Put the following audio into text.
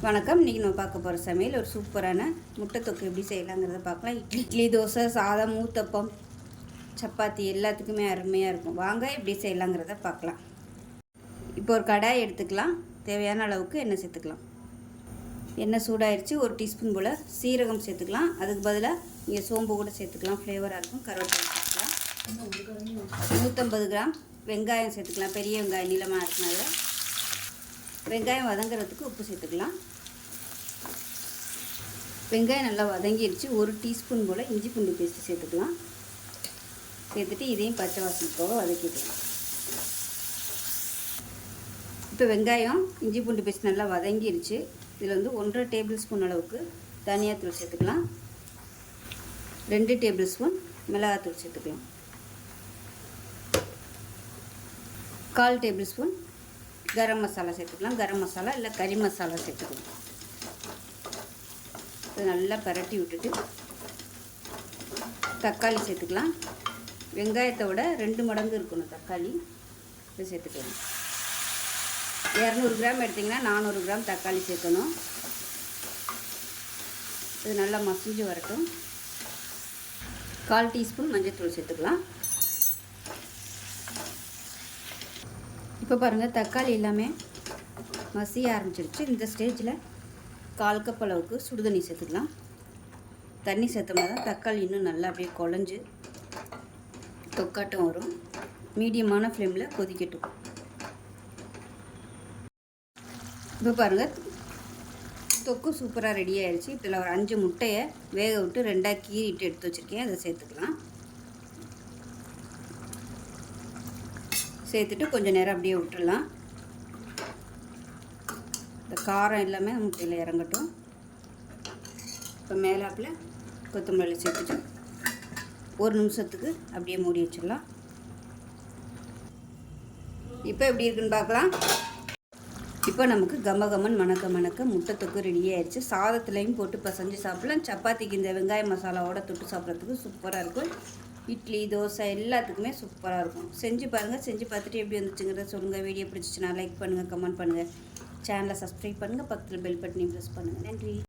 வணக்கம். இன்றைக்கி நம்ம பார்க்க போகிற சமையல் ஒரு சூப்பரான முட்டை தொக்கு எப்படி செய்யலாங்கிறத பார்க்கலாம். இட்லி, தோசை, சாதம், ஊத்தப்பம், சப்பாத்தி எல்லாத்துக்குமே அருமையாக இருக்கும். வாங்க எப்படி செய்யலாங்கிறத பார்க்கலாம். இப்போ ஒரு கடாய் எடுத்துக்கலாம். தேவையான அளவுக்கு எண்ணெய் சேர்த்துக்கலாம். எண்ணெய் சூடாயிருச்சு. ஒரு டீஸ்பூன் போல் சீரகம் சேர்த்துக்கலாம். அதுக்கு பதிலாக இங்கே சோம்பு கூட சேர்த்துக்கலாம், ஃப்ளேவராக இருக்கும். கருவேப்பிலை சேர்த்துக்கலாம். 150 கிராம் வெங்காயம் சேர்த்துக்கலாம். பெரிய வெங்காயம் நீளமாக இருக்கனால வெங்காயம் வதங்கிறதுக்கு உப்பு சேர்த்துக்கலாம். வெங்காயம் நல்லா வதங்கிடுச்சு. ஒரு டீஸ்பூன் போல் இஞ்சி பூண்டு பேஸ்ட்டு சேர்த்துக்கலாம். சேர்த்துட்டு இதையும் பச்சை வாசனை போக வதக்கிக்கலாம். இப்போ வெங்காயம் இஞ்சி பூண்டு பேஸ்ட் நல்லா வதங்கிடுச்சு. இதில் 1.5 டேபிள் ஸ்பூன் அளவுக்கு தனியாத்தூள் சேர்த்துக்கலாம். 2 டேபிள் ஸ்பூன் மிளகாத்தூள் சேர்த்துக்கலாம். 1/4 டேபிள் ஸ்பூன் கரம் மசாலா சேர்த்துக்கலாம். கரம் மசாலா இல்லை கறி மசாலா சேர்த்துக்கலாம். இது நல்லா பரட்டி விட்டுட்டு தக்காளி சேர்த்துக்கலாம். வெங்காயத்தை விட 2 மடங்கு இருக்கணும் தக்காளி. இதை சேர்த்துக்கலாம். 200 கிராம் எடுத்திங்கன்னா 400 கிராம் தக்காளி சேர்க்கணும். இது நல்லா மசிஞ்சு வரட்டும். 1/4 டீஸ்பூன் மஞ்சள்தூள் சேர்த்துக்கலாம். இப்போ பாருங்கள், தக்காளி எல்லாமே மசிய ஆரம்பிச்சிருச்சு. இந்த ஸ்டேஜில் 1/4 கப் அளவுக்கு சுடுதண்ணி சேர்த்துக்கலாம். தண்ணி சேர்த்தோம்னா தான் தக்காளி இன்னும் நல்லா அப்படியே குழஞ்சி தொக்காட்டம் வரும். மீடியமான ஃப்ளேமில் கொதிக்கட்டும். இப்போ பாருங்கள், தொக்கு சூப்பராக ரெடி ஆயிடுச்சு. இதில் ஒரு 5 முட்டையை வேக விட்டு 2ஆக கீறிட்டு எடுத்து வச்சுருக்கேன். அதை சேர்த்துக்கலாம். சேர்த்துட்டு கொஞ்சம் நேரம் அப்படியே விட்டுடலாம். இந்த காரம் எல்லாமே முட்டையில் இறங்கட்டும். இப்போ மேலாப்பில் கொத்தமல்லி சேர்த்துட்டு 1 நிமிஷத்துக்கு அப்படியே மூடி வச்சிடலாம். இப்போ எப்படி இருக்குன்னு பார்க்கலாம். இப்போ நமக்கு கமகமன் மணக்க முட்டை தொக்கு ரெடி ஆயிடுச்சு. சாதத்துலேயும் போட்டு பசஞ்சு சாப்பிடலாம். சப்பாத்திக்கு இந்த வெங்காய மசாலாவோட தொட்டு சாப்பிட்றதுக்கு சூப்பராக இருக்கும். இட்லி, தோசை எல்லாத்துக்குமே சூப்பராக இருக்கும். செஞ்சு பாருங்கள். செஞ்சு பார்த்துட்டு எப்படி வந்துச்சுங்கிறத சொல்லுங்கள். வீடியோ பிடிச்சிச்சுன்னா லைக் பண்ணுங்கள், கமெண்ட் பண்ணுங்கள், சேனலை சப்ஸ்கிரைப் பண்ணுங்கள், பக்கத்தில் பெல் பட்டனையும் ப்ரெஸ் பண்ணுங்கள். நன்றி.